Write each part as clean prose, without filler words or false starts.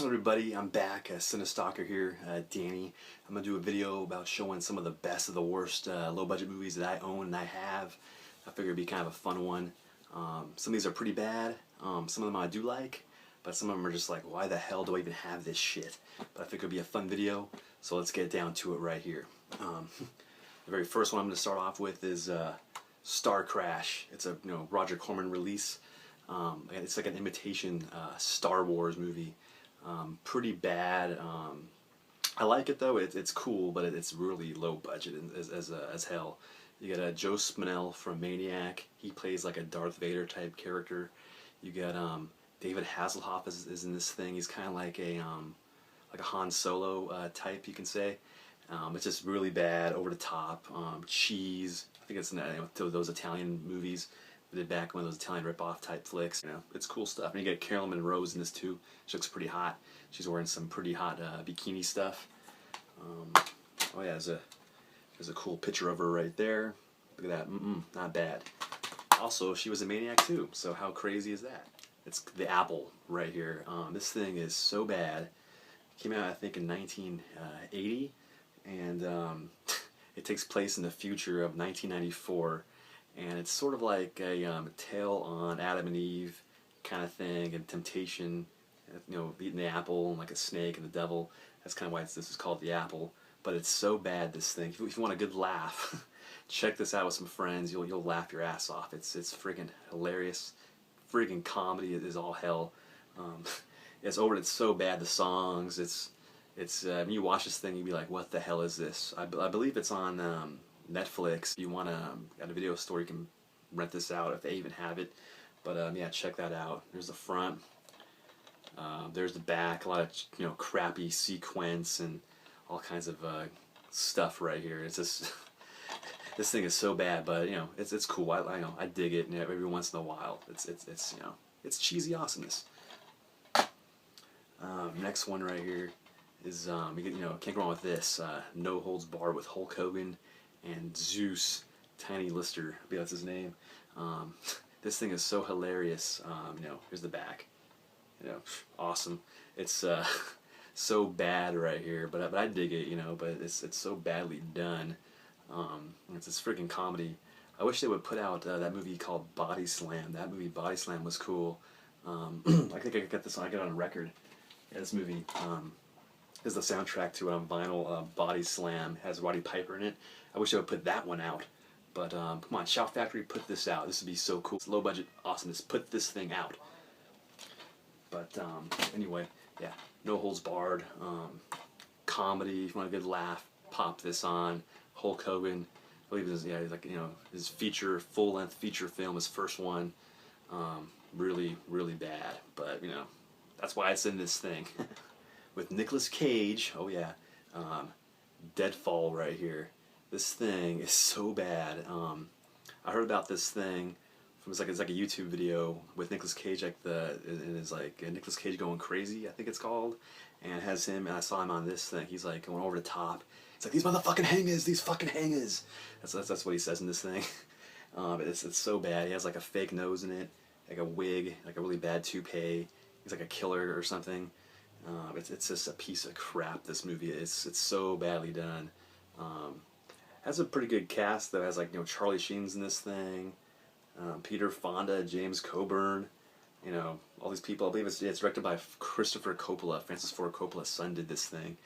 Hello everybody, I'm back, Cinestalker here, Danny. I'm going to do a video about showing some of the best of the worst low-budget movies that I own and I have. I figure it'd be kind of a fun one. Some of these are pretty bad, some of them I do like, but some of them are just like, why the hell do I even have this shit? But I figure it'd be a fun video, so let's get down to it right here. The very first one I'm going to start off with is Star Crash. It's a Roger Corman release. It's like an imitation Star Wars movie. Pretty bad. I like it though. It's cool, but it's really low budget as hell. You got Joe Spinell from Maniac. He plays like a Darth Vader type character. You got David Hasselhoff is in this thing. He's kind of like a Han Solo type, you can say. It's just really bad, over the top, cheese. I think it's in those Italian movies. They did back one of those Italian rip-off type flicks. It's cool stuff. And you get Carolyn Monroe's in this too. She looks pretty hot. She's wearing some pretty hot bikini stuff. Oh yeah, there's a cool picture of her right there. Look at that. Not bad. Also, she was a Maniac too. So how crazy is that? It's the Apple right here. This thing is so bad. Came out I think in 1980, and it takes place in the future of 1994. And it's sort of like a tale on Adam and Eve kind of thing, and temptation, eating the apple, and like a snake and the devil. That's kind of why this is called the Apple. But it's so bad, this thing. If you want a good laugh, check this out with some friends. You'll laugh your ass off. It's friggin' hilarious. Friggin' comedy is all hell. It's so bad. The songs. When you watch this thing, you'd be like, what the hell is this? I believe it's on Netflix. If you want at a video store, you can rent this out if they even have it. But yeah, check that out. There's the front. There's the back. A lot of crappy sequence and all kinds of stuff right here. It's just this thing is so bad, but it's cool. I dig it. Every once in a while, it's cheesy awesomeness. Next one right here is can't go wrong with this. No Holds Barred with Hulk Hogan and Zeus, Tiny Lister, I believe that's his name. This thing is so hilarious. Here's the back. Awesome. It's so bad right here, but I dig it. But it's so badly done. It's this freaking comedy. I wish they would put out that movie called Body Slam. That movie Body Slam was cool. I think I could get this on. I get it on record. Yeah, this movie is the soundtrack to it on vinyl. Body Slam has Roddy Piper in it. I wish I would put that one out. But come on, Shout Factory, put this out. This would be so cool. It's low budget awesomeness. Put this thing out. But anyway, yeah, No Holds Barred. Comedy. If you want a good laugh, pop this on. Hulk Hogan. I believe this, his full-length feature film, his first one. Really, really bad. But that's why it's in this thing. With Nicolas Cage. Oh yeah. Deadfall right here. This thing is so bad. I heard about this thing from it's like a YouTube video with Nicolas Cage, and it's like Nicolas Cage Going Crazy, I think it's called, and it has him. And I saw him on this thing. He's like going over the top. It's like, these motherfucking hangers, these fucking hangers. That's what he says in this thing. It's so bad. He has like a fake nose in it, like a wig, like a really bad toupee. He's like a killer or something. It's just a piece of crap. This movie. It's so badly done. Has a pretty good cast though. It has Charlie Sheen's in this thing, Peter Fonda, James Coburn, all these people. I believe it's directed by Christopher Coppola. Francis Ford Coppola's son did this thing.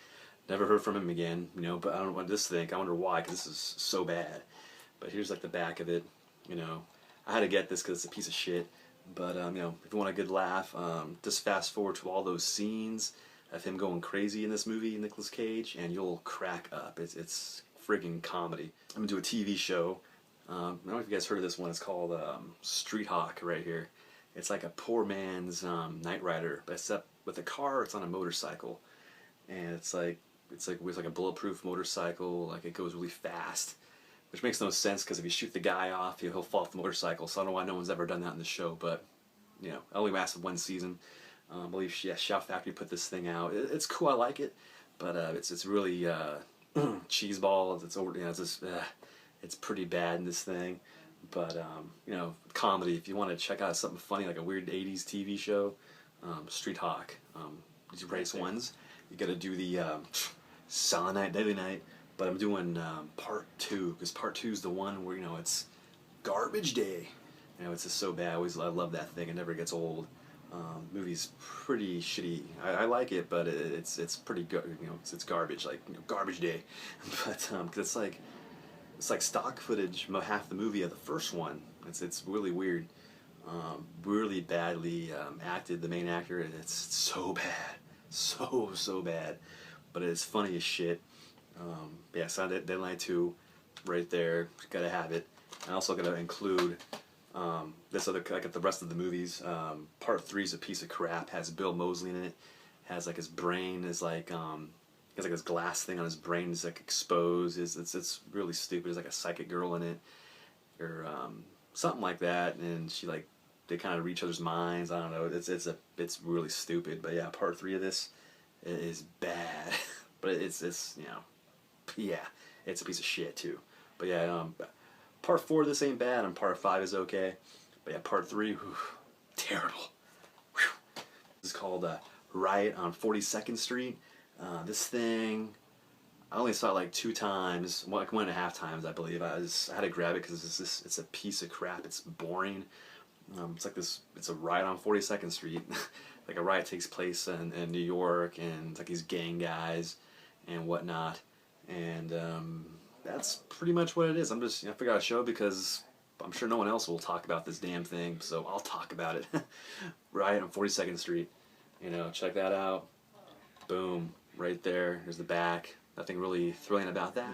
Never heard from him again. But I don't know what this thing. I wonder why, because this is so bad. But here's like the back of it. I had to get this because it's a piece of shit. But if you want a good laugh, just fast forward to all those scenes of him going crazy in this movie, Nicolas Cage, and you'll crack up. It's friggin' comedy. I'm gonna do a TV show. I don't know if you guys heard of this one. It's called Street Hawk right here. It's like a poor man's Knight Rider, but except with a car, it's on a motorcycle, and it's like a bulletproof motorcycle. Like, it goes really fast, which makes no sense because if you shoot the guy off, he'll fall off the motorcycle. So I don't know why no one's ever done that in the show, but it only lasted one season. I believe Shout Factory put this thing out. It's cool. I like it, but it's really cheeseball. It's over. It's pretty bad in this thing. But comedy. If you want to check out something funny like a weird '80s TV show, Street Hawk. these race ones. You got to do the Silent Night, Deadly Night. But I'm doing part 2 because part 2 is the one where it's garbage day. It's just so bad. I love that thing. It never gets old. Movie's pretty shitty. I like it, but it's pretty good. It's garbage, like garbage day. But cause it's like stock footage, half the movie of the first one. It's really weird. Really badly acted. The main actor. It's so bad, so bad. But it's funny as shit. Yeah, Silent Deadly 2, right there. Gotta have it. And also gotta include this other, like the rest of the movies. Part 3 is a piece of crap. Has Bill Moseley in it. Has like his brain is like he has like this glass thing on his brain is like exposed. It's really stupid. There's like a psychic girl in it, or something like that. And she like they kind of read each other's minds. I don't know. It's really stupid. But yeah, part 3 of this is bad. But it's yeah, it's a piece of shit too. But yeah, part 4 of this ain't bad, and part 5 is okay. But yeah, part 3, whew, terrible. Whew. This is called Riot on 42nd Street. This thing, I only saw it like 2 times, like 1.5 times, I believe. I had to grab it because it's a piece of crap. It's boring. It's like this. It's a riot on 42nd Street. Like a riot takes place in New York, and it's like these gang guys and whatnot. And that's pretty much what it is. I'm just I figured I'd show because I'm sure no one else will talk about this damn thing, so I'll talk about it. Riot on 42nd Street. Check that out. Boom, right there. Here's the back. Nothing really thrilling about that.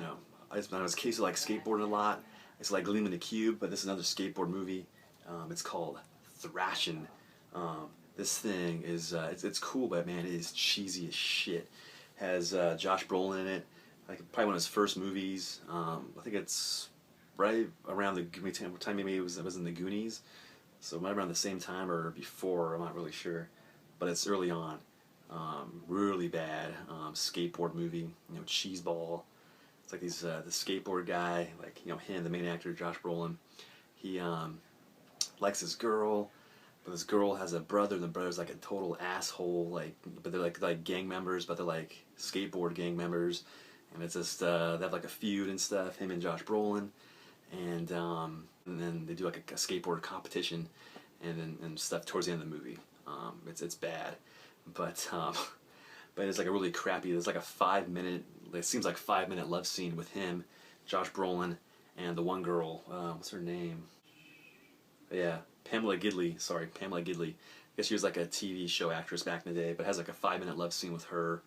I was a case of like skateboarding a lot. It's like Gleaming the Cube, but this is another skateboard movie. It's called Thrashin'. This thing is it's cool, but man, it is cheesy as shit. Has Josh Brolin in it. Like probably one of his first movies. I think it's right around the time maybe it was in the Goonies, so right around the same time or before. I'm not really sure, but it's early on. Really bad skateboard movie. Cheeseball. It's like these the skateboard guy, like him, the main actor Josh Brolin. He likes this girl, but this girl has a brother, and the brother's like a total asshole. But they're like gang members, but they're like skateboard gang members. And it's just they have like a feud and stuff. Him and Josh Brolin, and then they do like a skateboard competition, and stuff towards the end of the movie. It's bad, but it's like a really crappy. There's like a 5-minute. It seems like 5-minute love scene with him, Josh Brolin, and the one girl. What's her name? Yeah, Pamela Gidley. Sorry, Pamela Gidley. I guess she was like a TV show actress back in the day, but has like a 5-minute love scene with her.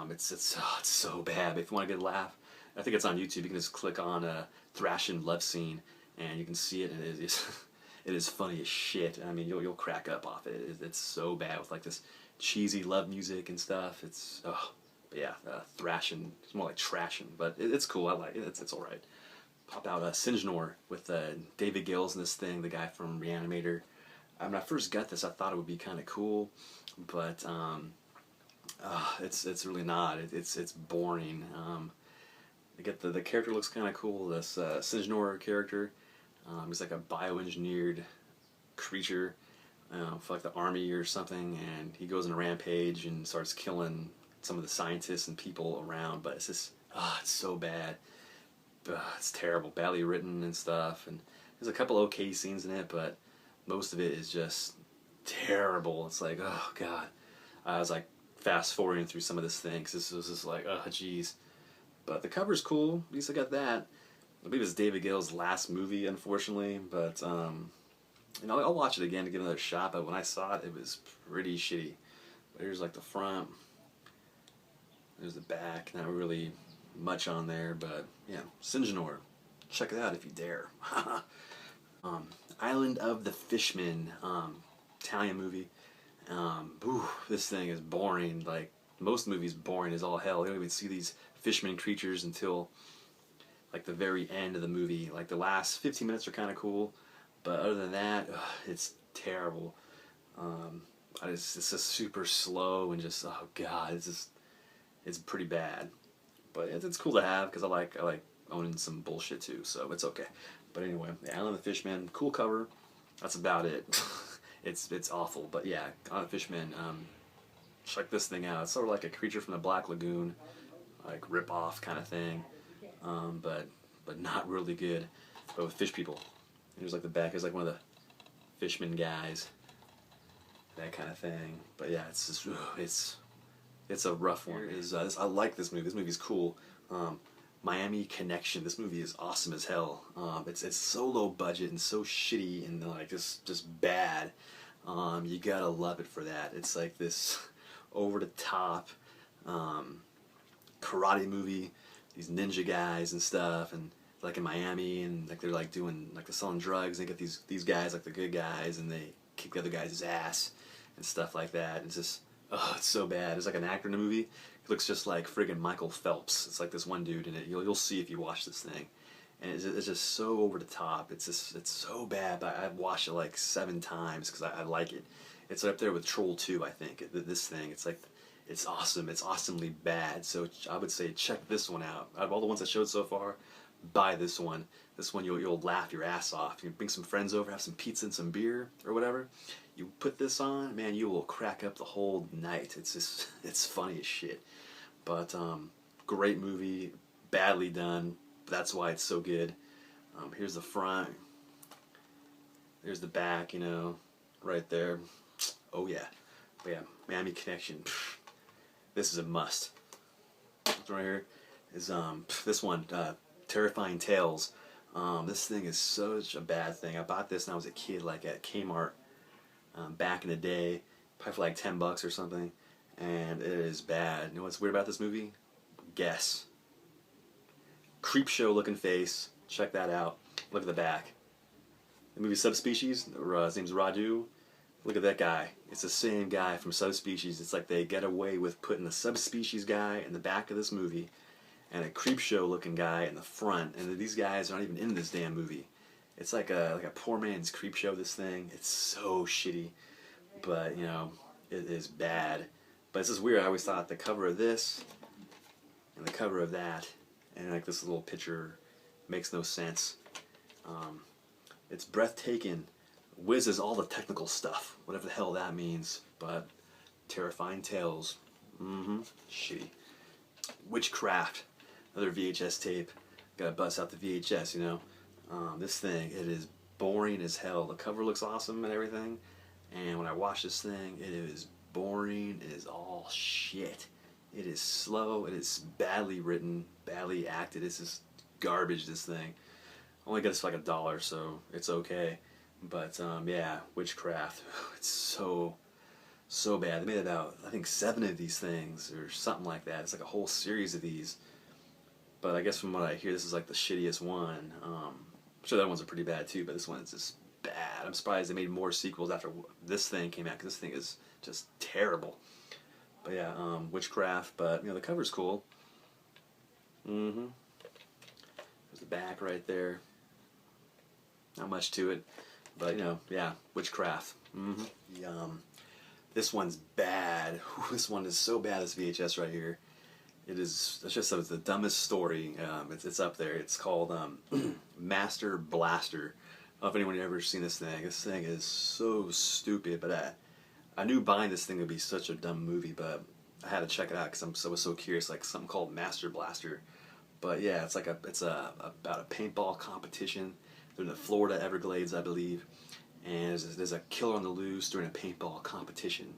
It's so bad. But if you want to get a laugh, I think it's on YouTube. You can just click on a Thrashin' love scene, and you can see it. And it is funny as shit. I mean, you'll crack up off it. It's so bad with like this cheesy love music and stuff. But yeah, Thrashin'. It's more like trashin', but it's cool. I like it. It's all right. Pop out Singe Nord with David Gills in this thing, the guy from Reanimator. When I first got this, I thought it would be kind of cool, but it's really not. It's boring. The character looks kind of cool. This Singe Nord character, he's like a bioengineered creature for like the army or something, and he goes on a rampage and starts killing some of the scientists and people around. But it's just it's so bad. It's terrible, badly written and stuff, and there's a couple okay scenes in it, but most of it is just terrible. It's like, oh god. I was like fast forwarding through some of this thing because this was just like, oh jeez. But the cover's cool. At least I got that. I believe it's David Gill's last movie, unfortunately, but I'll watch it again to give it another shot. But when I saw it, it was pretty shitty. But here's like the front. There's the back. Not really much on there, but yeah, Singe Nord. Check it out if you dare. Island of the Fishmen, Italian movie. This thing is boring. Like most movies, boring as all hell. You don't even see these fishmen creatures until like the very end of the movie. Like the last 15 minutes are kind of cool, but other than that, it's terrible. It's just super slow and just oh god, it's pretty bad. But it's cool to have because I like owning some bullshit too, so it's okay. But anyway, the Island of the Fishmen, cool cover. That's about it. It's awful, but yeah, Island of the Fishmen. check this thing out. It's sort of like a Creature from the Black Lagoon, like rip off kind of thing, but not really good. But with fish people. And there's like the back is like one of the fisherman guys, that kind of thing. But yeah, it's just it's a rough one. I like this movie. This movie's cool. Miami Connection. This movie is awesome as hell. It's so low budget and so shitty and like just bad. You gotta love it for that. It's like this over the top karate movie. These ninja guys and stuff, and like in Miami, and like they're like doing like they're selling drugs. They get these guys like the good guys, and they kick the other guy's ass and stuff like that. And it's just it's so bad. It's like an actor in the movie. He looks just like friggin' Michael Phelps. It's like this one dude in it. You'll see if you watch this thing, and it's just so over the top. It's so bad. But I've watched it like 7 times because I like it. It's up there with Troll 2, I think. This thing. It's like it's awesome. It's awesomely bad. So I would say check this one out. Out of all the ones I showed so far, buy this one. This one you'll laugh your ass off. You bring some friends over, have some pizza and some beer or whatever. You put this on, man, you will crack up the whole night. It's funny as shit. But great movie, badly done. That's why it's so good. Here's the front. There's the back, you know, right there. Oh yeah. But yeah, Miami Connection. This is a must. Right here is this one, Terrifying Tales. This thing is such a bad thing. I bought this when I was a kid, like at Kmart, back in the day, probably for like $10 or something, and it is bad. You know what's weird about this movie? Guess. Creepshow looking face. Check that out. Look at the back. The movie Subspecies. His name's Radu. Look at that guy. It's the same guy from Subspecies. It's like they get away with putting the Subspecies guy in the back of this movie and a Creepshow looking guy in the front, and these guys aren't even in this damn movie. It's like a poor man's Creepshow, this thing. It's so shitty, but you know, it is bad. But it's just weird. I always thought the cover of this and the cover of that and like this little picture makes no sense. It's breathtaking, whizzes all the technical stuff, whatever the hell that means, but Terrifying Tales, shitty. Witchcraft, another VHS tape, gotta bust out the VHS, you know. This thing, it is boring as hell. The cover looks awesome and everything, and when I watch this thing, it is boring, it is all shit. It is slow, it is badly written, badly acted, it's just garbage, this thing. I only got this for like $1, so it's okay. But yeah, Witchcraft, it's so bad. They made about, I think, 7 of these things or something like that. It's like a whole series of these. But I guess from what I hear, this is like the shittiest one. I'm sure that ones are pretty bad too, but this one's just bad. I'm surprised they made more sequels after this thing came out, because this thing is just terrible. But yeah, Witchcraft, but you know, the cover's cool. There's the back right there. Not much to it, but you know, yeah, Witchcraft. This one's bad. This one is so bad, this VHS right here. It's the dumbest story. It's up there. It's called Master Blaster. I don't know if anyone ever seen this thing. This thing is so stupid, but I knew buying this thing would be such a dumb movie, but I had to check it out because I was so curious, like something called Master Blaster. But yeah, it's about a paintball competition. They're in the Florida Everglades, I believe, and there's a killer on the loose during a paintball competition.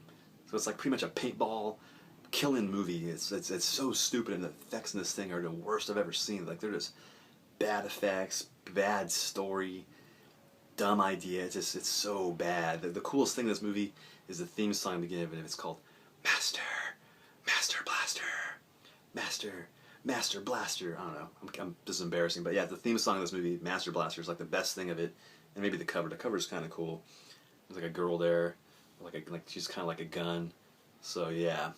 So it's like pretty much a paintball killing movie. It's so stupid, and the effects in this thing are the worst I've ever seen. Like, they're just bad effects, bad story, dumb idea. It's so bad. The coolest thing in this movie is the theme song to begin with, and it's called Master Blaster, Master Blaster. I don't know. I'm just embarrassing, but yeah, the theme song of this movie, Master Blaster, is like the best thing of it, and maybe the cover. The cover is kind of cool. There's like a girl there, like she's kind of like a gun. So yeah,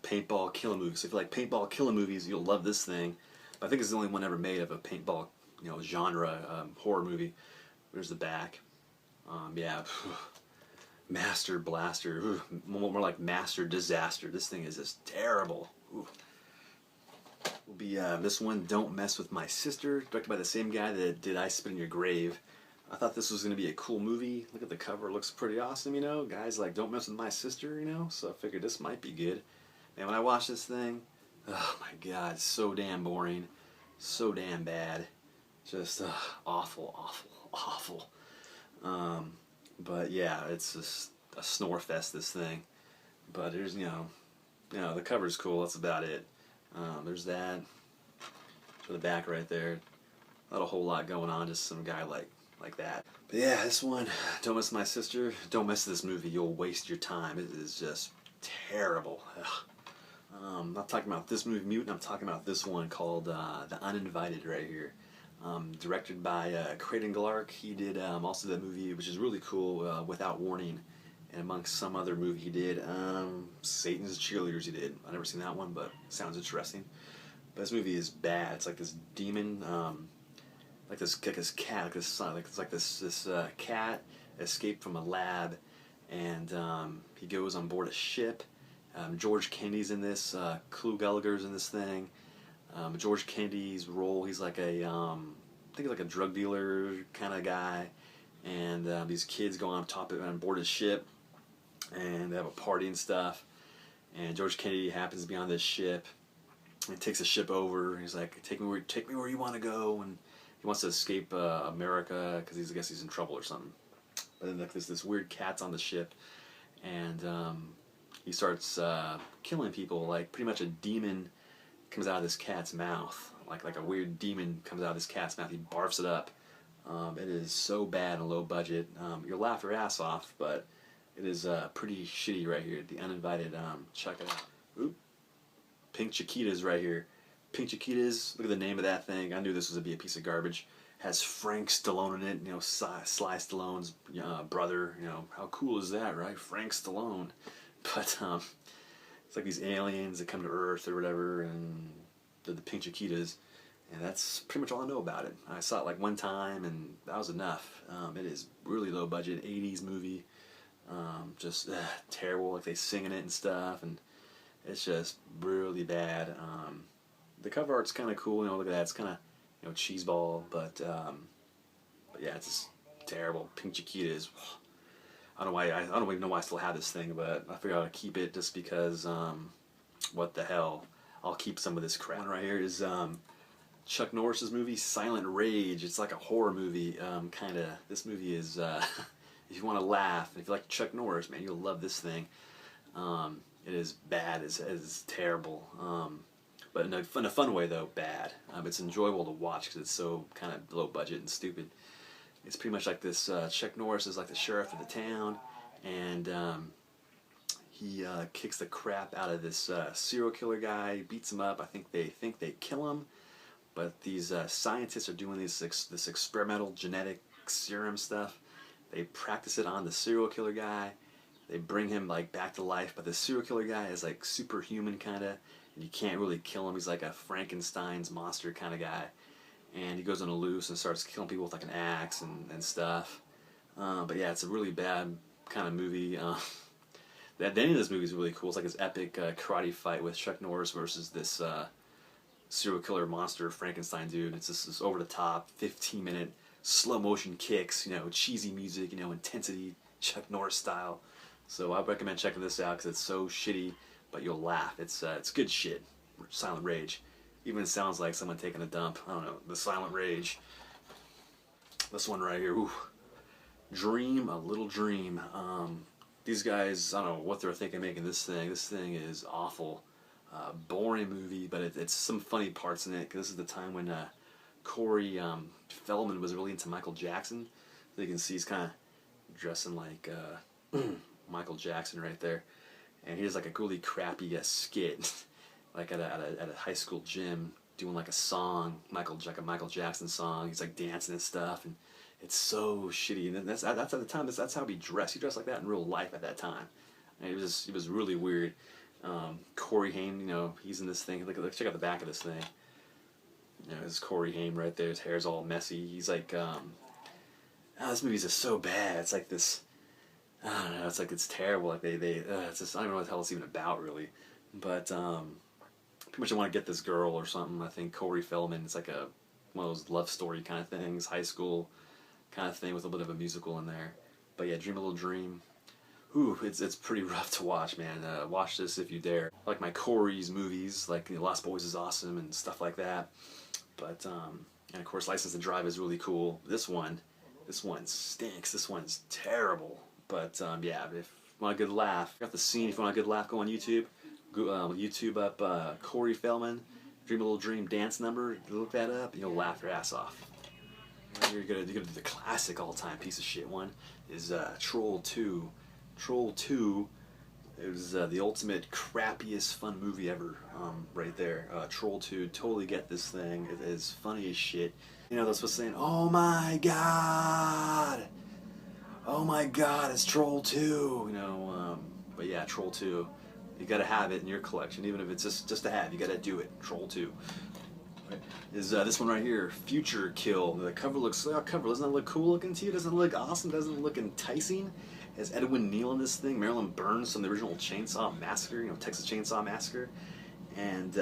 paintball killing movies. So if you like paintball killing movies, you'll love this thing. But I think it's the only one ever made of a paintball, you know, genre horror movie. There's the back. Yeah, Master Blaster. More like Master Disaster. This thing is just terrible. Will be this one, Don't Mess With My Sister, directed by the same guy that did I Spit in Your Grave. I thought this was gonna be a cool movie. Look at the cover; it looks pretty awesome. You know, guys like don't mess with my sister. You know, so I figured this might be good. And when I watched this thing, oh my god, it's so damn boring, so damn bad, just awful, awful, awful. But yeah, it's just a snore fest. This thing. But there's the cover's cool. That's about it. There's that for the back right there. Not a whole lot going on. Just some guy like that. But yeah, this one. Don't mess with my sister. Don't mess with this movie. You'll waste your time. It is just terrible. Ugh. I'm not talking about this movie, Mutant. I'm talking about this one called The Uninvited right here. Directed by Creighton Glark. He did also that movie, which is really cool, Without Warning. And amongst some other movie he did, Satan's Cheerleaders he did. I've never seen that one, but sounds interesting. But this movie is bad. It's like this demon, like this cat, this cat escaped from a lab, and he goes on board a ship. George Kennedy's in this. Clu Gallagher's in this thing. George Kennedy's role, he's like I think he's like a drug dealer kind of guy, and these kids go on board his ship, and they have a party and stuff. And George Kennedy happens to be on this ship. And he takes the ship over. He's like, take me where you want to go, and he wants to escape America because I guess he's in trouble or something. But then like, there's this weird cat's on the ship, and he starts killing people. Like pretty much a demon comes out of this cat's mouth. Like a weird demon comes out of this cat's mouth. He barfs it up. It is so bad and low budget. You'll laugh your ass off, but it is pretty shitty right here. The Uninvited. Check it out. Oop. Pink Chiquitas right here. Pink Chiquitas. Look at the name of that thing. I knew this was gonna be a piece of garbage. Has Frank Stallone in it. You know, Sly Stallone's brother. You know, how cool is that, right? Frank Stallone. But it's like these aliens that come to Earth or whatever, and they're the Pink Chiquitas. And that's pretty much all I know about it. I saw it like one time, and that was enough. It is really low budget, 80s movie. Just terrible, like they sing in it and stuff, and it's just really bad. The cover art's kind of cool, look at that. It's kind of, cheeseball, but yeah, it's just terrible. Pink Chiquitas. I don't even know why I still have this thing, but I figured I'd keep it just because, what the hell. I'll keep some of this crap. One right here is Chuck Norris's movie Silent Rage. It's like a horror movie, kind of. This movie is, if you want to laugh, if you like Chuck Norris, man, you'll love this thing. It is bad, it's terrible, but in a fun way though, bad. It's enjoyable to watch because it's so kind of low budget and stupid. It's pretty much like this, Chuck Norris is like the sheriff of the town, and he kicks the crap out of this serial killer guy, beats him up. I think they kill him, but these scientists are doing this experimental genetic serum stuff. They practice it on the serial killer guy. They bring him like back to life, but the serial killer guy is like superhuman kind of, and you can't really kill him. He's like a Frankenstein's monster kind of guy, and he goes on a loose and starts killing people with like an axe and stuff. But yeah, it's a really bad kind of movie. The ending of this movie is really cool. It's like this epic karate fight with Chuck Norris versus this serial killer monster Frankenstein dude. It's just this over the top 15-minute slow motion kicks, cheesy music, intensity, Chuck Norris style. So I recommend checking this out because it's so shitty, but you'll laugh. It's good shit. Silent Rage. Even sounds like someone taking a dump. I don't know. The Silent Rage. This one right here. Ooh. Dream, a Little Dream. These guys, I don't know what they're thinking making this thing. This thing is awful. Boring movie, but it's some funny parts in it because this is the time when Corey Feldman was really into Michael Jackson. So you can see he's kind of dressing like Michael Jackson right there, and he does like a really crappy skit, like at a high school gym, doing like a song, Michael Jackson song. He's like dancing and stuff, and it's so shitty. And that's at the time. That's how he dressed. He dressed like that in real life at that time. And it was really weird. Corey Haim, he's in this thing. Look, check out the back of this thing. This is Corey Haim right there. His hair's all messy. He's like, this movie's just so bad. It's like this. I don't know. It's like it's terrible. Like it's just I don't know what the hell it's even about really. But pretty much I want to get this girl or something. I think Corey Feldman. It's like one of those love story kind of things. High school kind of thing with a bit of a musical in there. But yeah, Dream a Little Dream. Ooh, it's pretty rough to watch, man. Watch this if you dare. I like my Corey's movies, like Lost Boys is awesome and stuff like that. But and of course, License to Drive is really cool. This one stinks. This one's terrible. But yeah, if you want a good laugh, got the scene. If you want a good laugh, go on YouTube. Go YouTube up Corey Feldman, Dream a Little Dream dance number. Look that up, and you'll laugh your ass off. You're gonna do the classic all-time piece of shit one is Troll 2. Troll 2 is the ultimate crappiest fun movie ever, right there. Troll 2, totally get this thing. It is funny as shit. You know, they're supposed to say, oh my god! Oh my god, it's Troll 2! You know, but yeah, Troll 2. You gotta have it in your collection, even if it's just to have. You gotta do it. Troll 2. Right. Is this one right here, Future Kill. The cover looks, doesn't that look cool looking to you? Doesn't it look awesome? Doesn't it look enticing? Has Edwin Neal in this thing, Marilyn Burns from the original Chainsaw Massacre, you know, Texas Chainsaw Massacre. And,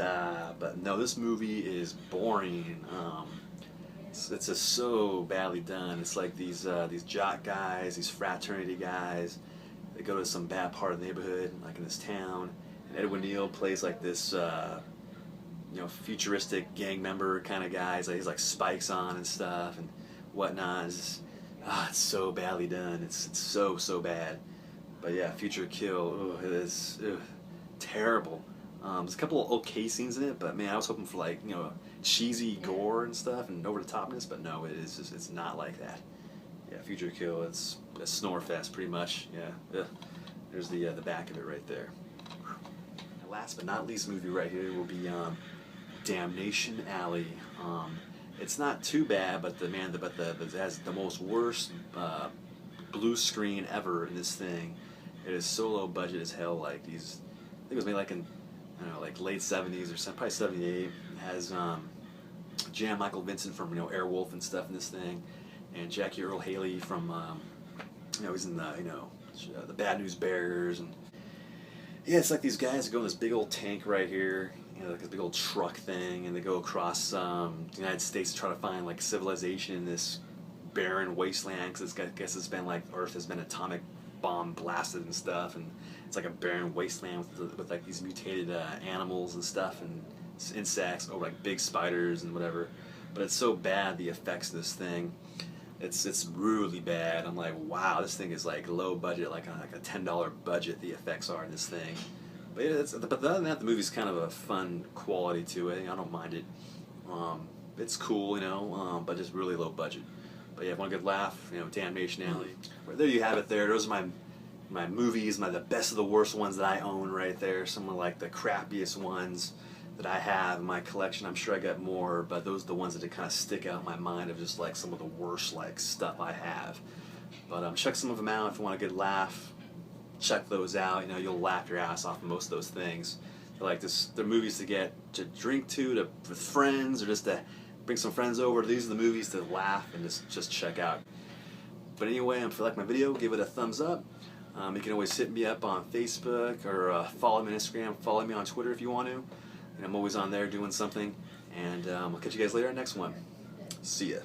but no, this movie is boring. It's just so badly done. It's like these jock guys, these fraternity guys, they go to some bad part of the neighborhood, like in this town, and Edwin Neal plays like this, you know, futuristic gang member kind of guy. He's like spikes on and stuff and whatnot. It's just, it's so badly done. It's so bad. But yeah, Future Kill, it is terrible. There's a couple of okay scenes in it, but man, I was hoping for like, you know, cheesy gore and stuff and over the topness, but no, it's not like that. Yeah, Future Kill, it's a snore fest pretty much. Yeah, there's the back of it right there. And last but not least movie right here will be Damnation Alley. It's not too bad, but it has the most worst blue screen ever in this thing. It is so low budget as hell. Like I think it was made like in, I don't know, like late 70s or something, probably 78. It has Jan Michael Vincent from, you know, Airwolf and stuff in this thing, and Jackie Earle Haley from you know, he's in the, you know, the Bad News Bears. And yeah, it's like these guys go in this big old tank right here, you know, like this big old truck thing, and they go across the United States to try to find like civilization in this barren wasteland, because I guess it's been like Earth has been atomic bomb blasted and stuff, and it's like a barren wasteland with like these mutated animals and stuff and insects, like big spiders and whatever. But it's so bad, the effects of this thing. It's really bad. I'm like, wow, this thing is like low budget, like a $10 budget. The effects are in this thing. But yeah, but other than that, the movie's kind of a fun quality to it. I don't mind it. It's cool, you know, but just really low budget. But yeah, if you want a good laugh, you know, Damnation Alley. Right, there you have it. There, those are my movies, the best of the worst ones that I own right there. Some of like the crappiest ones that I have in my collection. I'm sure I got more, but those are the ones that kind of stick out in my mind of just like some of the worst like stuff I have. But check some of them out if you want a good laugh. Check those out. You know, you'll laugh your ass off of most of those things. They're like this. They're movies to drink to with friends, or just to bring some friends over. These are the movies to laugh and just check out. But anyway, if you like my video, give it a thumbs up. You can always hit me up on Facebook, or follow me on Instagram. Follow me on Twitter if you want to. And I'm always on there doing something. And I'll catch you guys later on the next one. See ya.